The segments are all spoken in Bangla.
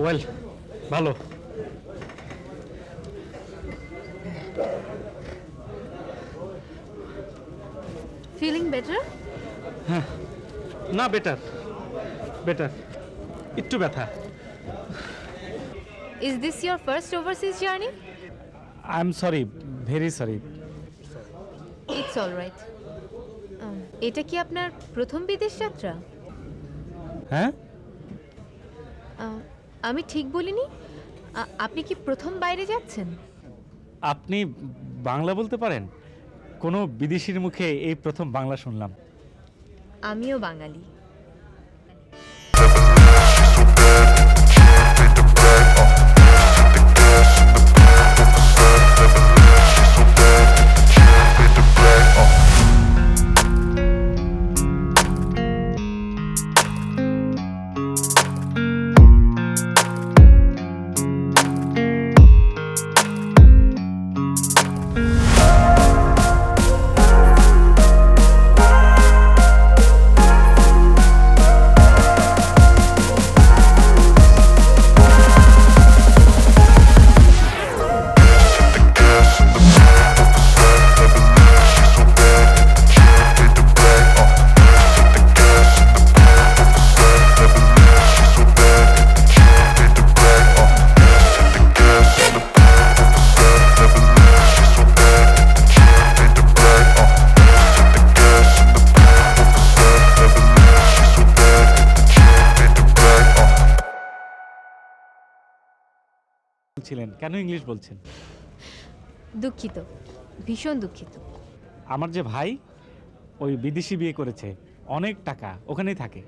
ওয়েল, ভালো। Feeling better? হ্যাঁ, না বেটার, বেটার, একটু ব্যথা। Is this your first overseas journey? I am sorry, very sorry. It's all right. এটা কি আপনার প্রথম বিদেশ যাত্রা? হ্যাঁ, আমি ঠিক বলিনি? আপনি কি প্রথম বাইরে যাচ্ছেন? আপনি বাংলা বলতে পারেন? কোনো বিদেশির মুখে এই প্রথম বাংলা শুনলাম। আমিও বাঙালি। ছিলেন কেন ইংলিশ বলছেন? দুঃখিত, ভীষণ দুঃখিত। আমার যে ভাই ওই বিদেশি বিয়ে করেছে, অনেক টাকা, ওখানেই থাকে।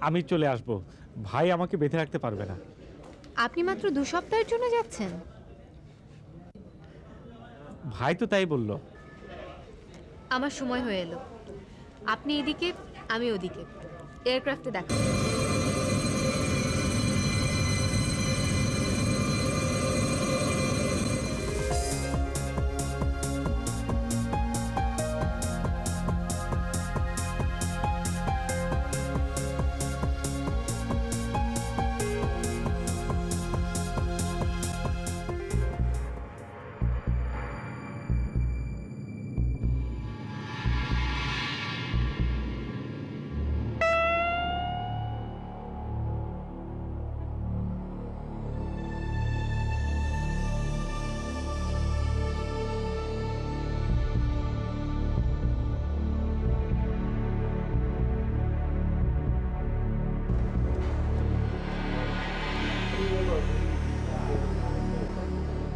আমি চলে আসব, ভাই আমাকে বেঁধে রাখতে পারবে না। আপনি মাত্র 2 সপ্তাহের জন্য যাচ্ছেন? ভাই তো তাই বলল। আমার সময় হয়ে এলো। আপনি এদিকে, আমি ওদিকে, এয়ারক্রাফটে দেখা।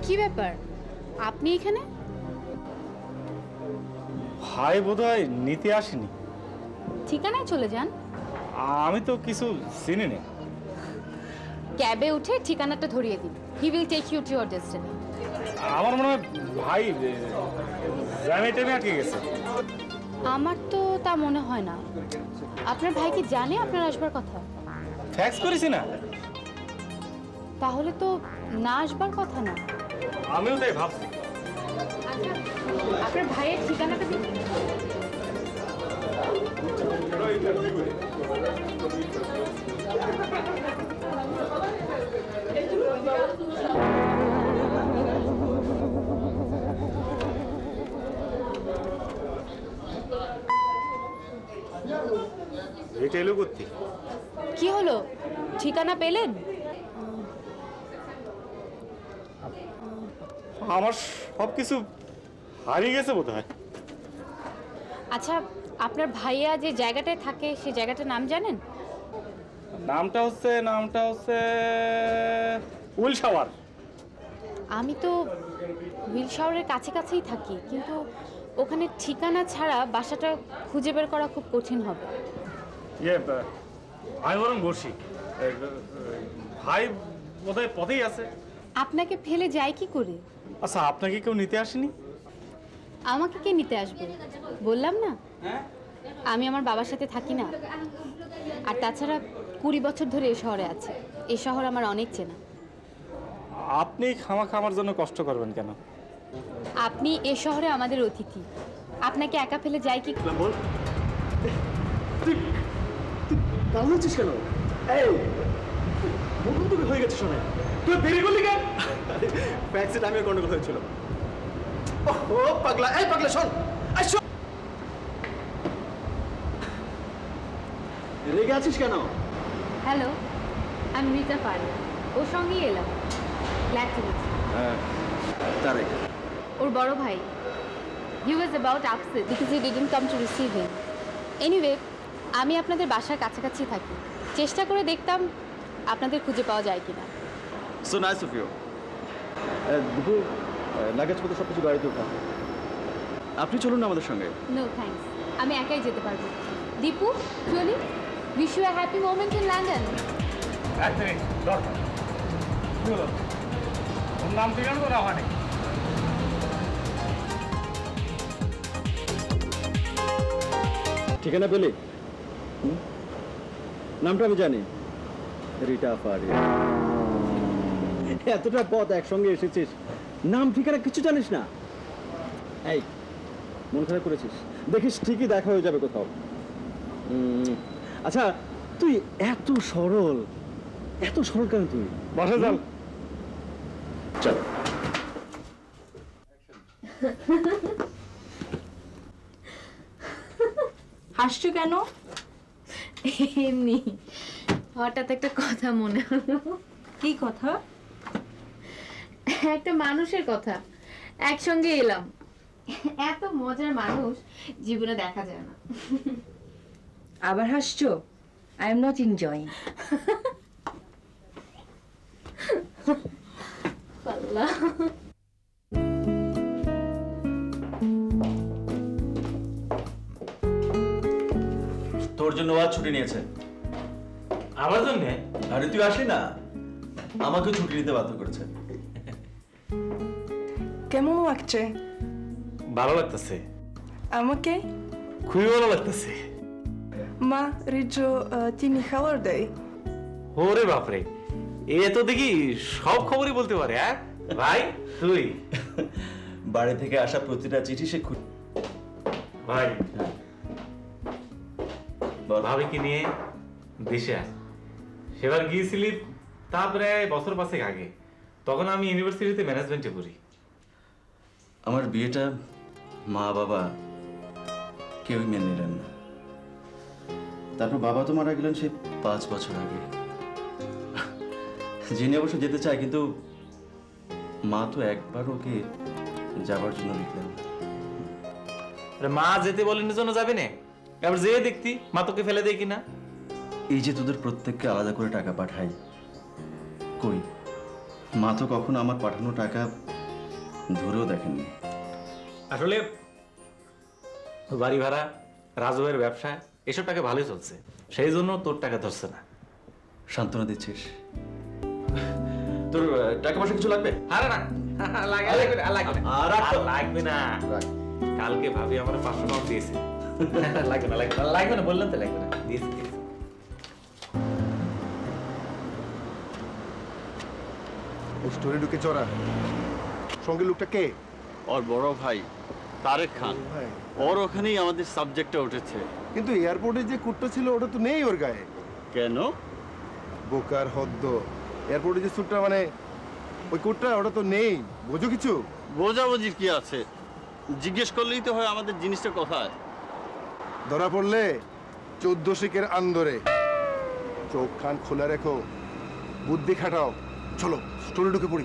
কি ব্যাপার, আপনি এখানে? ভাই বোধহয় নিতে আসেনি। ঠিকানায় চলে যান। আমি তো কিছু চিনি না। ক্যাবে উঠে ঠিকানাটা ধরিয়ে দিন। He will take you to your destiny. আমার মনে হয় ভাই জ্যামে টেমে আটকে গেছে। আমার তো তা মনে হয় না। আপনার ভাই কি জানে আপনার আসবার কথা? ফ্যাক্স করেছি না। তাহলে তো না আসবার কথা না। আমিও তাই ভাবছি। আচ্ছা, আপনার ভাইয়ের ঠিকানাটা দিন। এটা এলো করতে। কি হলো, ঠিকানা পেলেন? আমার সব কিছু হারিয়ে গেছে বোধ হয়। আচ্ছা, আপনার ভাইয়া যে জায়গাটায় থাকে সেই জায়গাটার নাম জানেন? নামটা হচ্ছে উইল শাওয়ার। আমি তো হুইল শাওয়ারের কাছাকাছিই থাকি, কিন্তু ওখানে ঠিকানা ছাড়া বাসাটা খুঁজে বের করা খুব কঠিন হবে। আমি বরং বসি, ভাই বোধহয় পথেই আছে। আপনাকে ফেলে যায় কি করে? আচ্ছা, আপনাকে কেউ নিতে আসেনি? আমাকে কে নিতে আসবে? বললাম না, আমি আমার বাবার সাথে থাকি না। আর তাছাড়া 20 বছর ধরে এই শহরে আছে। এই শহর আমার অনেক চেনা। আপনি খামাখা আমার জন্য কষ্ট করবেন কেন? আপনি এ শহরে আমাদের অতিথি, আপনাকে একা ফেলে যায় কি? বল, তুই পালাচ্ছিস কেন? এই মুকুন তোকে হয়ে গেছে শোনে, তুই দেরি করলি কেন? ব্যাকসিট আমিও গন্ডগোল হয়েছিল। ও পাগলা, এই পাগলা শোন, এই শোন, রেগে আছিস কেন? হ্যালো, আমি রিতা পারিয়া, ওর সঙ্গেই এলাম। Glad to meet. তারেক, ওর বড় ভাই। He was about upset because he didn't come to receive him. Anyway, আমি আপনাদের বাসার কাছাকাছি থাকি। চেষ্টা করে দেখতাম আপনাদের খুঁজে পাওয়া যায় কিনা। So nice of you. দুপুর লাগেজপত্র সব কিছু গাড়িতে উঠা। আপনি চলুন না আমাদের সঙ্গে। নো থ্যাঙ্কস, আমি একাই যেতে পারবো। দীপু, চলি। Wish you a happy moment in London. এক মিনিট, দরকার কি হলো? ওর নাম ঠিকানা তো রাখা নেই। ঠিকানা পেলে? নামটা আমি জানি, রিটা পারিয়া। এতটা পথ একসঙ্গে এসেছিস, নাম ঠিকানা কিছু জানিস না? এই মন খারাপ করেছিস? দেখিস ঠিকই দেখা হয়ে যাবে কোথাও। আচ্ছা, তুই এত সরল কেন তুই? বসে যাও। চল। হাসছো কেন? এমনি হঠাৎ একটা কথা মনে হলো। কি কথা? একটা মানুষের কথা। একসঙ্গে এলাম, এত মজার মানুষ জীবনে দেখা যায় না। আবার হাসছো? I am not enjoying. Allah, তোর জন্য আজ ছুটি নিয়েছে। আমার জন্য? আরে তুই আসলি না, আমাকে ছুটি নিতে বাধ্য করেছে। কেমন লাগছে ভালো লাগতেছে, আমাকে? খুবই ভালো লাগতেছে। মা, রিজো তিনি হলিডে। ওরে বাপরে, এ তো দেখি সব খবরই বলতে পারে। হ্যাঁ ভাই, তুই বাড়ি থেকে আসা প্রতিটা চিঠি সে ভাই বল। ভাবিকে নিয়ে দেশে আস। সেবার গিয়েছিলি তারপরে বছর 5 আগে। তখন আমি ইউনিভার্সিটিতে ম্যানেজমেন্টে পড়ি। আমার বিয়েটা মা বাবা কেউই মেনে নিলেন না। তারপর বাবা তো মারা গেলেন সে 5 বছর আগে। জেনে অবশ্য যেতে চায়, কিন্তু মা তো একবার ওকে যাবার জন্য লিখলেন। মা যেতে বলেন জন্য যাবে না, এবার যেয়ে দেখতি মা তোকে ফেলে দেয় কিনা। এই যে তোদের প্রত্যেককে আলাদা করে টাকা পাঠাই, কই মা তো কখনো আমার পাঠানো টাকা ধরেও দেখেননি। আসলে বাড়ি ভাড়া, রাজুয়ের ব্যবসা, এসব টাকা ভালোই চলছে, সেই জন্য তোর টাকা ধরছে না। সান্ত্বনা দিচ্ছিস? তোর টাকা পয়সা কিছু লাগবে? আরে না, লাগবে না। কালকে ভাবি আমার 500 টাকা দিয়েছে। লাগবে না বললাম তো, লাগবে না, দিয়েছে। স্টোরি ঢুকে চড়া সঙ্গে লোকটা কে? ওর বড় ভাই তারেক খান। ভাই, ওর ওখানেই আমাদের সাবজেক্টটা উঠেছে। কিন্তু এয়ারপোর্টে যে কুটটা ছিল ওটা তো নেই ওর গায়ে। কেন? বোকার হদ্দ, এয়ারপোর্টে যে স্যুটটা মানে ওই কুটটা ওটা তো নেই, বোঝো কিছু? বোঝাবুঝির কি আছে? জিজ্ঞেস করলেই তো হয় আমাদের জিনিসটা কোথায়। ধরা পড়লে 14 শিকের আন্দরে। চোখ কান খোলা রেখো, বুদ্ধি খাটাও। চলো স্টোরি ঢুকে পড়ি।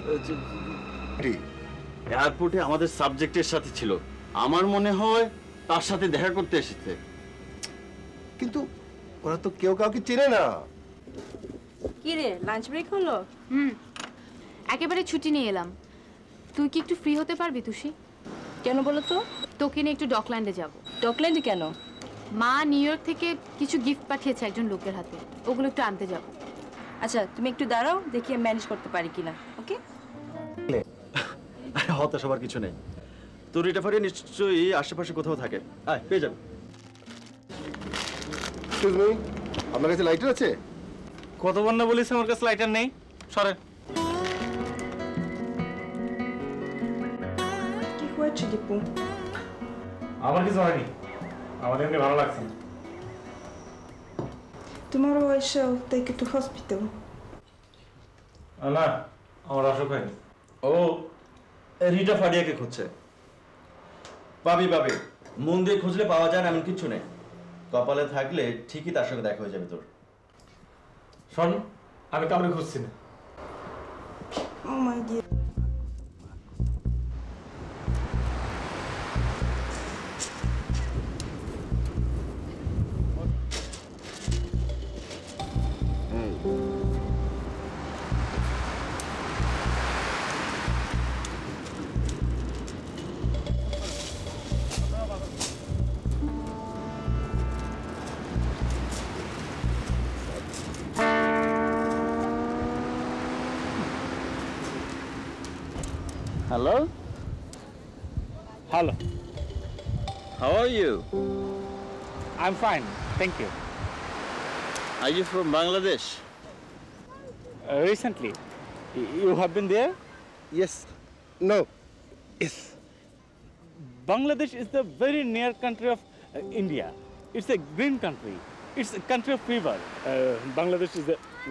এয়ারপোর্টে আমাদের সাবজেক্টের সাথে ছিল। আমার মনে হয় তার সাথে দেখা করতে এসেছে। কিন্তু ওরা তো কেউ কাউকে চেনে না। কি রে, লাঞ্চ ব্রেক হলো? একেবারে ছুটি নিয়ে এলাম। তুই কি একটু ফ্রি হতে পারবি তুষি? কেন বলো তো? তোকে নিয়ে একটু ডকল্যান্ডে যাব। ডকল্যান্ডে কেন? মা নিউ ইয়র্ক থেকে কিছু গিফট পাঠিয়েছে একজন লোকের হাতে, ওগুলো একটু আনতে যাব। আচ্ছা, তুমি একটু দাঁড়াও, দেখি আমি ম্যানেজ করতে পারি কিনা। ওকে? আরে হতাশ হবার কিছু নেই। তোর রিটা ফারিয়া নিশ্চয়ই আশেপাশে কোথাও থাকে। আয়, পেয়ে যাবে। এক্সকিউজ মি, আপনার কাছে লাইটার আছে? কতবার না বলিস আমার কাছে লাইটার নেই, সরে। কি হয়েছে দীপু? আমার কিছু হয়নি, আমার এমনি ভালো লাগছে। Tomorrow I shall take you to hospital. না, আমার অসুখ হয়নি। ও রিটা ফারিয়াকে খুঁজছে। পাবি পাবি, মন দিয়ে খুঁজলে পাওয়া যায় না এমন কিছু নেই। কপালে থাকলে ঠিকই তার সঙ্গে দেখা হয়ে যাবে তোর। শোন, আমি কাউকে খুঁজছি না। Oh my dear. Hello? Hello, How are you? I'm fine, thank you. Are you from Bangladesh? Recently, you have been there? Yes. No. Yes. Bangladesh is the very near country of India. It's a green country. It's a country of fever. Bangladesh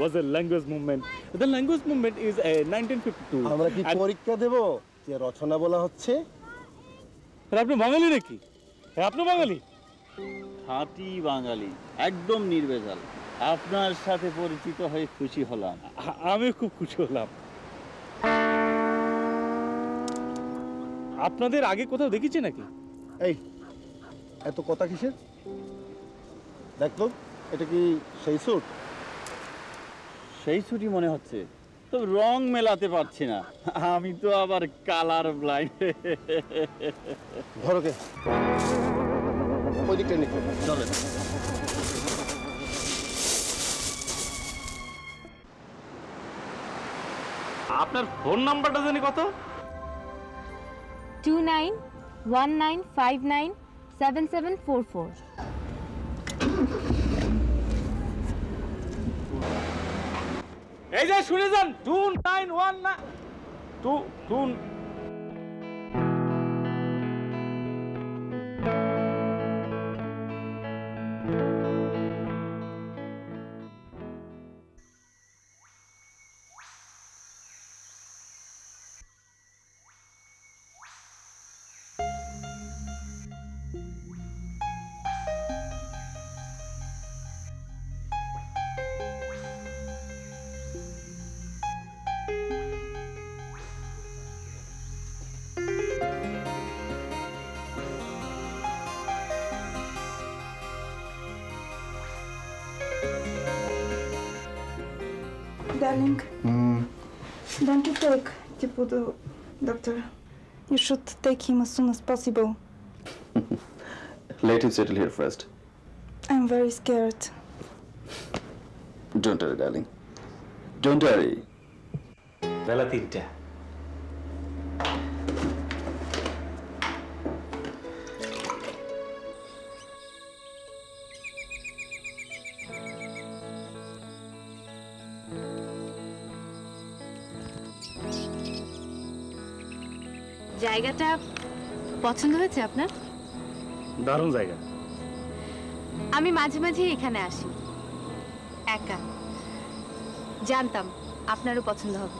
was a language movement. The language movement is 1952. আমরা কি And- পরীক্ষা দেব যে রচনা বলা হচ্ছে? আর আপনি বাঙালি নাকি? হ্যাঁ, আপনি বাঙালি? খাঁটি বাঙালি, একদম নির্ভেজাল। আপনার সাথে পরিচিত হয়ে খুশি হলাম। আমি খুব খুশি হলাম। আপনাদের আগে কোথাও দেখেছি নাকি? এই এত কথা কিসের? দেখ তো, এটা কি সেই স্যুট? সেই ছুটি মনে হচ্ছে, তো রং মেলাতে পারছি না। আমি তো আবার কালার ব্লাইন্ড। ধরোকে ওই দিকটা নিতে চলেন। আপনার ফোন নাম্বারটা জানি কত? 2919597744। এই যে শুনে যান, 2919 2 Darling, don't you take Tipu to doctor? You should take him as soon as possible. Let him settle here first. I'm very scared. Don't worry, darling. Don't worry. বেলা 3টা। জায়গাটা পছন্দ হয়েছে আপনার? দারুণ জায়গা। আমি মাঝে মাঝে এখানে আসি, একা। জানতাম আপনারও পছন্দ হবে।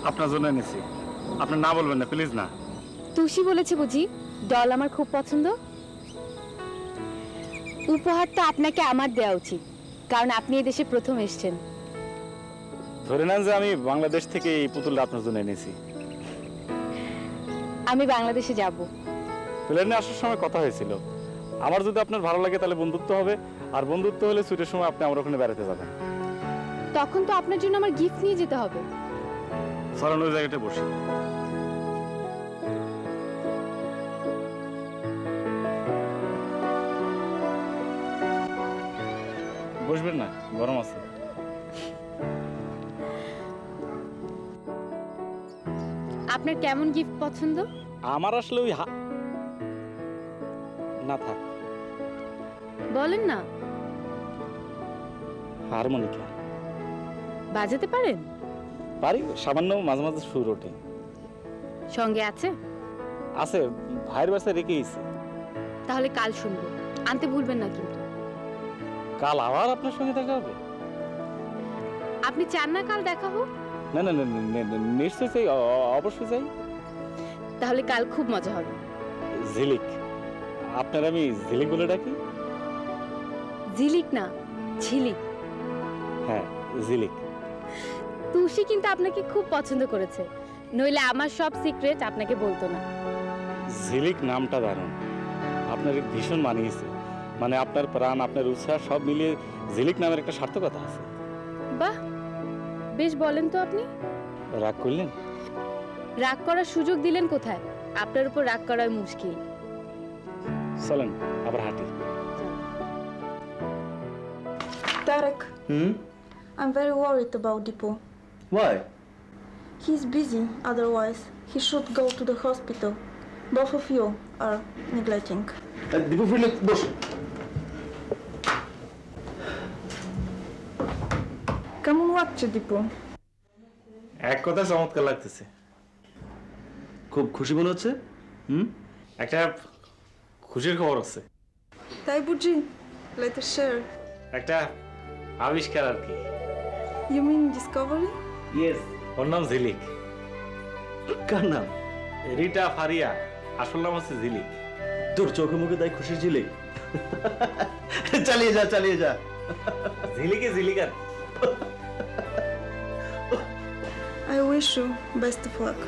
আপনার জন্য এনেছি, আপনি না বলবেন না প্লিজ না। তুষি বলেছে বুঝি ডল আমার খুব পছন্দ? উপহারটা আপনাকে আমার দেওয়া উচিত, কারণ আপনি এই দেশে প্রথম এসেছেন। ধরে নেন যে আমি বাংলাদেশ থেকে এই পুতুলটা আপনার জন্য এনেছি। আমি বাংলাদেশে যাব। প্লেনে আসার সময় কথা হয়েছিল, আমার যদি আপনার ভালো লাগে তাহলে বন্ধুত্ব হবে, আর বন্ধুত্ব হলে ছুটির সময় আপনি আমার ওখানে বেড়াতে যাবেন। তখন তো আপনার জন্য আমার গিফট নিয়ে যেতে হবে। চলেন ওই জায়গাটা বসি। বসবেন না, গরম আছে। আপনার কেমন গিফট পছন্দ? আমার আসলে ওই না থাক, বলেন না। হারমোনিকা বাজাতে পারেন? পারি, সামান্য মাঝে মাঝে সুর ওঠে। সঙ্গে আছে? আছে, ভাইয়ের বাসায় রেখে গেছি। তাহলে কাল শুনবো, আনতে ভুলবেন না কিন্তু। কাল আবার আপনার সঙ্গে দেখা হবে? আপনি চান না কাল দেখা হোক? না না না, নিশ্চয়ই চাই, অবশ্যই চাই। তাহলে কাল খুব মজা হবে। ঝিলিক, আপনার আমি ঝিলিক বলে ডাকি? ঝিলিক না, ঝিলিক। হ্যাঁ, ঝিলিক। তুষি কিন্তু আপনাকে খুব পছন্দ করেছে, নইলে আমার সব সিক্রেট আপনাকে বলতো না। ঝিলিক নামটা দারুণ, আপনার ভীষণ মানিয়েছে। মানে আপনার প্রাণ, আপনার উৎসাহ সব মিলিয়ে ঝিলিক নামের একটা সার্থকতা আছে। বাহ, বেশ বলেন তো আপনি। রাগ করলেন? রাগ করার সুযোগ দিলেন কোথায়? আপনার উপর রাগ করা মুশকিল। চলেন আবার হাঁটি। Tarek, I'm very worried about Dipo. Why? He's busy, otherwise he should go to the hospital. Both of you are neglecting. Dipu ফিরলে বস। কেমন লাগছে দীপু? এক কথা চমৎকার লাগতেছে। খুব খুশি মনে হচ্ছে? একটা খুশির খবর আছে। তাই বুঝি? Let us share. একটা আবিষ্কার আর কি। You mean discovery? ইয়েস, ওর নাম ঝিলিক। কার নাম? রিটা ফারিয়া, আসল নাম হচ্ছে ঝিলিক। তোর চোখে মুখে তাই খুশির ঝিলিক। চালিয়ে যা, চালিয়ে যা। ঝিলিকে ঝিলিকার। I wish you best of luck.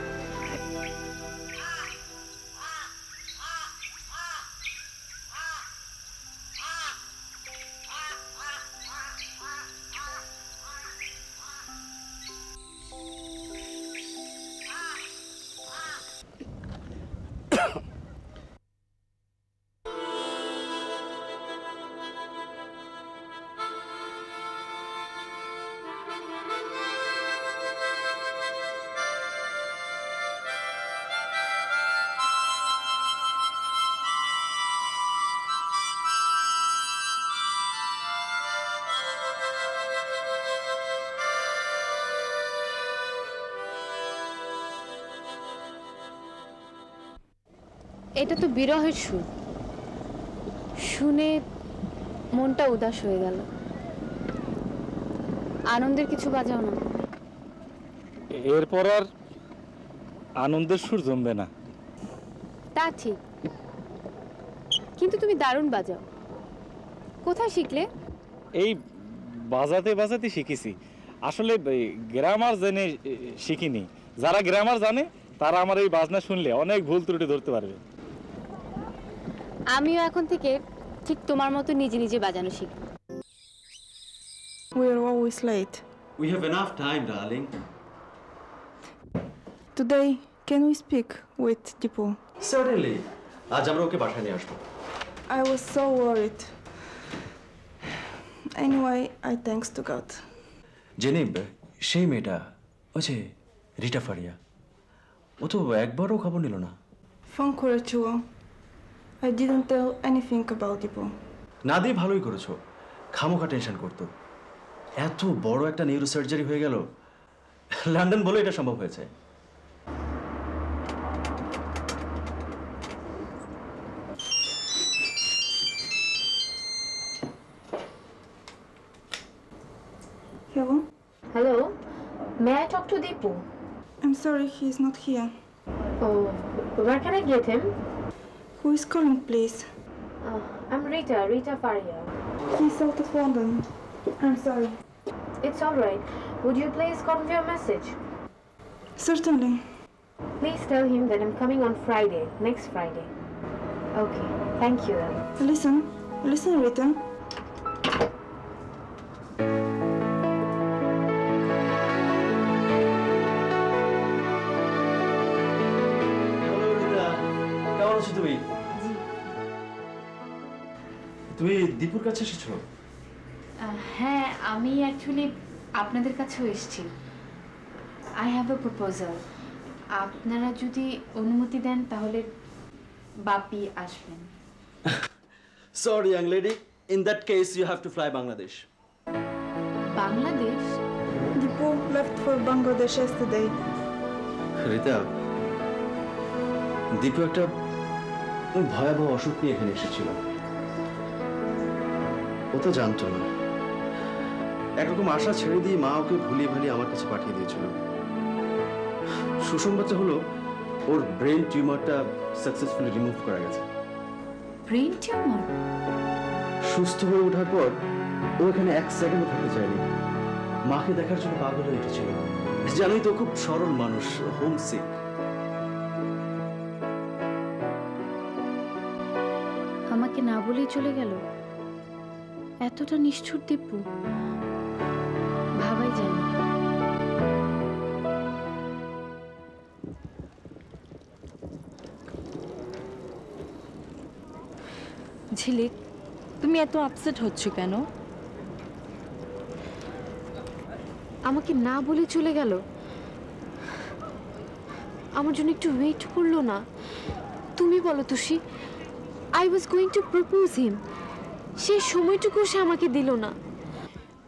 এটা তো বিরহের সুর, শুনে মনটা উদাস হয়ে গেল। আনন্দের কিছু বাজাও না। এরপর আর আনন্দের সুর জমবে না। তা ঠিক, কিন্তু তুমি দারুণ বাজাও। কোথায় শিখলে? এই বাজাতে বাজাতে শিখেছি। আসলে গ্রামার জেনে শিখিনি। যারা গ্রামার জানে তারা আমার এই বাজনা শুনলে অনেক ভুল ত্রুটি ধরতে পারবে। আমিও এখন থেকে ঠিক তোমার মতো নিজে নিজে বাজানো শিখব। We are always late. We have enough time, darling. Today, can we speak with Dipo? Certainly. আজ আমরা ওকে বাসায় নিয়ে আসবো। I was so worried. Anyway, I thanks to God. জেনিব, সেই মেয়েটা, ওই যে রিটা ফারিয়া, ও তো একবারও খবর নিল না। ফোন করেছিল। I didn't tell anything about Dipo. না দিয়ে ভালোই করেছো, খামোখা টেনশন করতো। এত বড় একটা নিউরো সার্জারি হয়ে গেল, লন্ডন বলে এটা সম্ভব হয়েছে। Hello? Hello, may I talk to Dipu? I'm sorry, he's not here. Oh, where can I get him? Who is calling, please? I'm Rita Faria. He's out of London. I'm sorry. It's all right. Would you please convey a message? Certainly. Please tell him that I'm coming on Friday, next Friday. Okay, thank you then. Listen, Rita. Hello Rita, কেমন আছো তুমি? তুমি দীপুর কাছে এসেছো? হ্যাঁ, আমি অ্যাকচুয়ালি আপনাদের কাছেও এসেছি। I have a proposal. আপনারা যদি অনুমতি দেন তাহলে বাপি আসবেন। Sorry, young lady. In that case, you have to fly Bangladesh. Bangladesh? Dipu left for Bangladesh yesterday. Rita, Dipu একটা ভয়াবহ অসুখ নিয়ে এখানে এসেছিল। ও তো জানতো না। একরকম আশা ছেড়ে দিয়ে মা ওকে ভুলিয়ে ভালিয়ে আমার কাছে পাঠিয়ে দিয়েছিল। সুসংবাদটা হলো ওর ব্রেন টিউমারটা সাকসেসফুলি রিমুভ করা গেছে। Brain tumour? সুস্থ হয়ে ওঠার পর ও এখানে এক সেকেন্ডও থাকতে চায়নি। মাকে দেখার জন্য পাগল হয়ে উঠেছিল। জানোই তো, খুব সরল মানুষ, হোমসিক। আমাকে না বলেই চলে গেল। এতটা নিষ্ঠুর দীপু, ভাবাই যায় না। ঝিলিক, তুমি এত আপসেট হচ্ছ কেন? আমাকে না বলে চলে গেল। আমার জন্য একটু ওয়েট করলো না। তুমি বলো Tushi, I was going to propose him, সেই সময়টুকু সে আমাকে দিল না।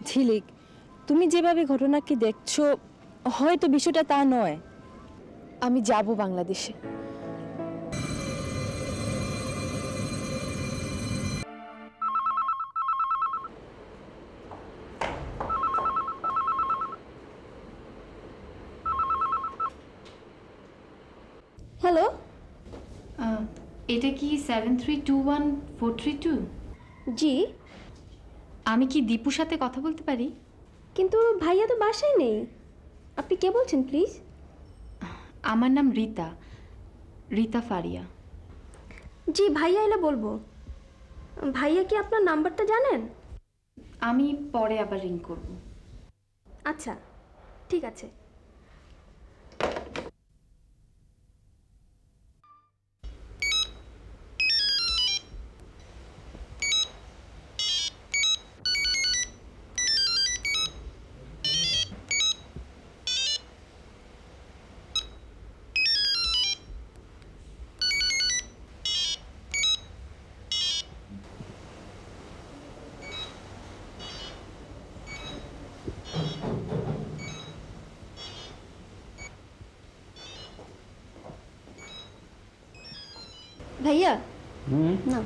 ঝিলিক, তুমি যেভাবে ঘটনাকে দেখছো, হয়তো বিষয়টা তা নয়। আমি যাব বাংলাদেশে। হ্যালো, এটা কি 7321-432? জি। আমি কি দীপুর সাথে কথা বলতে পারি? কিন্তু ভাইয়া তো বাসায় নেই। আপনি কে বলছেন প্লিজ? আমার নাম রিতা, রিতা ফারিয়া। জি, ভাইয়া এলে বলবো। ভাইয়া কি আপনার নাম্বারটা জানেন? আমি পরে আবার রিং করব। আচ্ছা, ঠিক আছে। ভাইয়া না,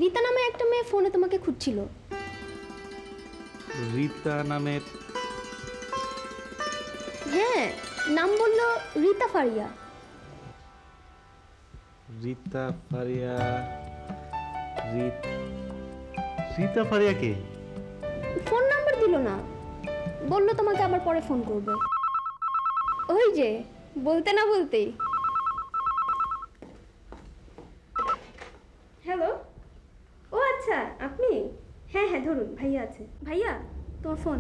রীতা নামে একটা মেয়ে ফোনে তোমাকে খুঁজছিল। রীতা নামের? হ্যাঁ, নাম বললো রীতা ফারিয়া। রীতা ফারিয়া? রীতা ফারিয়া কে? ফোন নাম্বার দিল না, বললো তোমাকে আবার পরে ফোন করবে। ওই যে বলতে না বলতেই। হ্যালো, ও আচ্ছা আপনি? হ্যাঁ হ্যাঁ, ধরুন, ভাইয়া আছে। ভাইয়া, তোমার ফোন।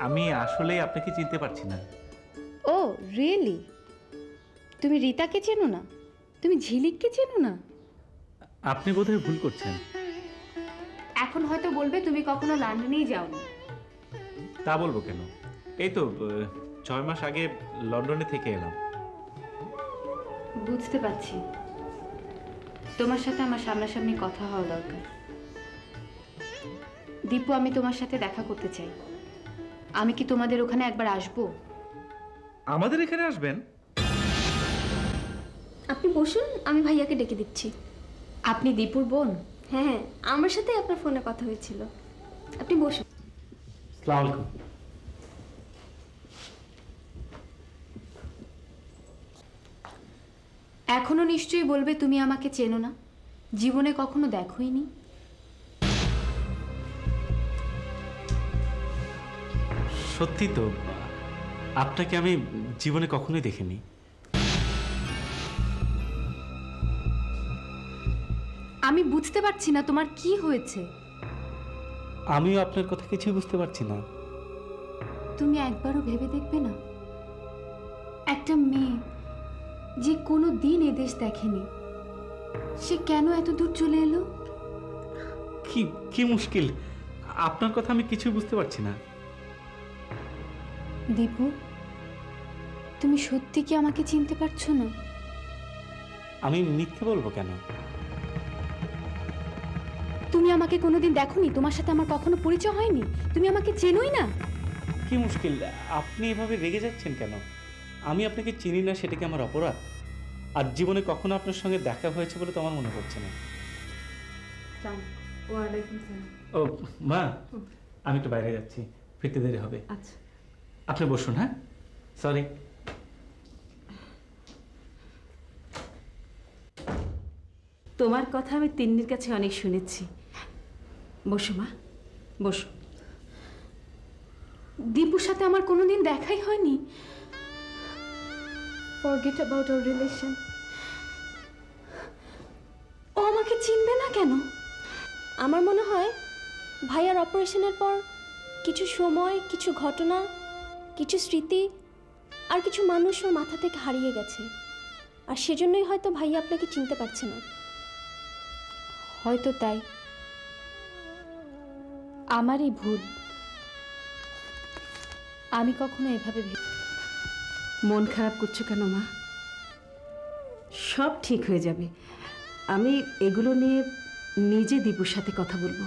আমি আসলে আপনাকে চিনতে পারছি না। ও রিয়েলি? তুমি রিতাকে চেনো না? তুমি ঝিলিককে চেনো না? আপনি বোধহয় ভুল করছেন। এখন হয়তো বলবে তুমি কখনো লন্ডনেই যাওনি। তা বলবো কেন? এই তো 6 মাস আগে লন্ডনে থেকে এলাম। বুঝতে পারছি, তোমার সাথে আমার সামনাসামনি কথা হওয়া দরকার। দীপু, আমি তোমার সাথে দেখা করতে চাই। আমি কি তোমাদের ওখানে একবার আসবো? আমাদের এখানে আসবেন? আপনি বসুন, আমি ভাইয়াকে ডেকে দিচ্ছি। আপনি দীপুর বোন? হ্যাঁ হ্যাঁ, আমার সাথে আপনার ফোনে কথা হয়েছিল। আপনি বসুন। আসসালামু আলাইকুম। এখনো নিশ্চয়ই বলবে তুমি আমাকে চেনো না। জীবনে কখনো দেখোইনি? সত্যি তো, আপনাকে আমি জীবনে কখনোই দেখিনি। আমি বুঝতে পারছি না তোমার কি হয়েছে। আমিও আপনার কথা কিছুই বুঝতে পারছি না। তুমি একবারও ভেবে দেখবে না, একটা মেয়ে যে কোনো দিন এদেশ দেখেনি, সে কেন এত দূর চলে এলো? কি কি মুশকিল, আপনার কথা আমি কিছুই বুঝতে পারছি না। দীপু, তুমি সত্যি কি আমাকে চিনতে পারছো না? আমি মিথ্যে বলবো কেন? তুমি আমাকে কোনোদিন দেখোনি? তোমার সাথে আমার কখনো পরিচয় হয়নি? তুমি আমাকে চেনোই না? কি মুশকিল, আপনি এভাবে রেগে যাচ্ছেন কেন? আমি আপনাকে চিনি না সেটা কি আমার অপরাধ? আর জীবনে কখনো আপনার সঙ্গে দেখা হয়েছে বলে তো আমার মনে পড়ছে না। ও মা, আমি একটু বাইরে যাচ্ছি, ফিরতে দেরি হবে। আচ্ছা, আপনি বসুন। হ্যাঁ, সরি। তোমার কথা আমি তিন্নির কাছে অনেক শুনেছি। বসো মা, বসো। দীপুর সাথে আমার কোনোদিন দেখাই হয়নি। Forget about our relation. ও আমাকে চিনবে না কেন? আমার মনে হয় ভাইয়ার অপারেশনের পর কিছু সময়, কিছু ঘটনা, কিছু স্মৃতি আর কিছু মানুষ ওর মাথা থেকে হারিয়ে গেছে, আর সেজন্যই হয়তো ভাইয়া আপনাকে চিনতে পারছে না। হয়তো তাই। আমারই ভুল। আমি কখনো এভাবে মন খারাপ করছো কেন মা? সব ঠিক হয়ে যাবে। আমি এগুলো নিয়ে নিজে দীপুর সাথে কথা বলবো।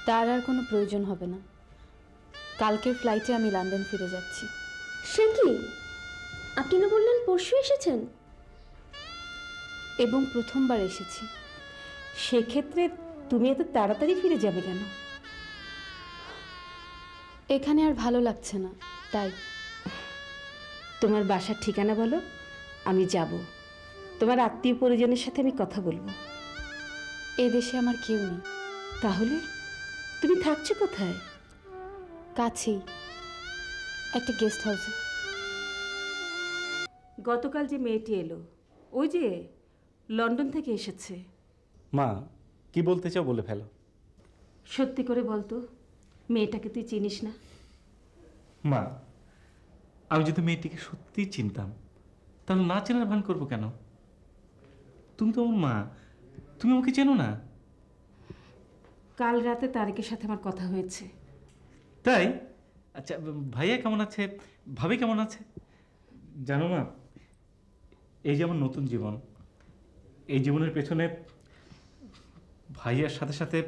তার আর কোনো প্রয়োজন হবে না। কালকের ফ্লাইটে আমি লন্ডন ফিরে যাচ্ছি। সে কি, আপনি না বললেন পরশু এসেছেন? এবং প্রথমবার এসেছি। সেক্ষেত্রে তুমি এত তাড়াতাড়ি ফিরে যাবে কেন? এখানে আর ভালো লাগছে না, তাই। তোমার বাসার ঠিকানা বলো, আমি যাব। তোমার আত্মীয় পরিজনের সাথে আমি কথা বলবো। এ দেশে আমার কেউ নেই। তাহলে তুমি থাকছো কোথায়? কাছেই একটা গেস্ট হাউসে। গতকাল যে মেয়েটি এলো, ওই যে লন্ডন থেকে এসেছে। মা, কি বলতে চাও বলে ফেলো। সত্যি করে বলতো, মেয়েটাকে তুই চিনিস না? মা, আমি যদি মেয়েটিকে সত্যিই চিনতাম তাহলে না চেনার ভান করবো কেন? তুমি তো আমার মা, তুমি আমাকে চেনো না? কাল রাতে তারেকের সাথে আমার কথা হয়েছে। তাই? আচ্ছা, ভাইয়া কেমন আছে, ভাবি কেমন আছে? জানো মা, এই যে আমার নতুন জীবন, এই জীবনের পেছনে ভাইয়ার সাথে সাথে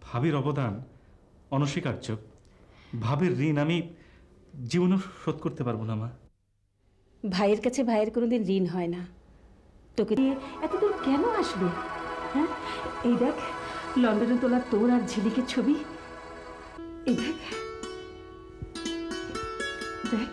ভাবির অবদান অনস্বীকার্য। ভাবির ঋণ আমি জীবনে শোধ করতে পারবো না মা। ভাইয়ের কাছে ভাইয়ের কোনোদিন ঋণ হয় না। তোকে দিয়ে এত দূর কেন আসবে? হ্যাঁ, এই দেখ লন্ডনে তোলা তোর আর ঝিলিকের ছবি। এই দেখ দেখ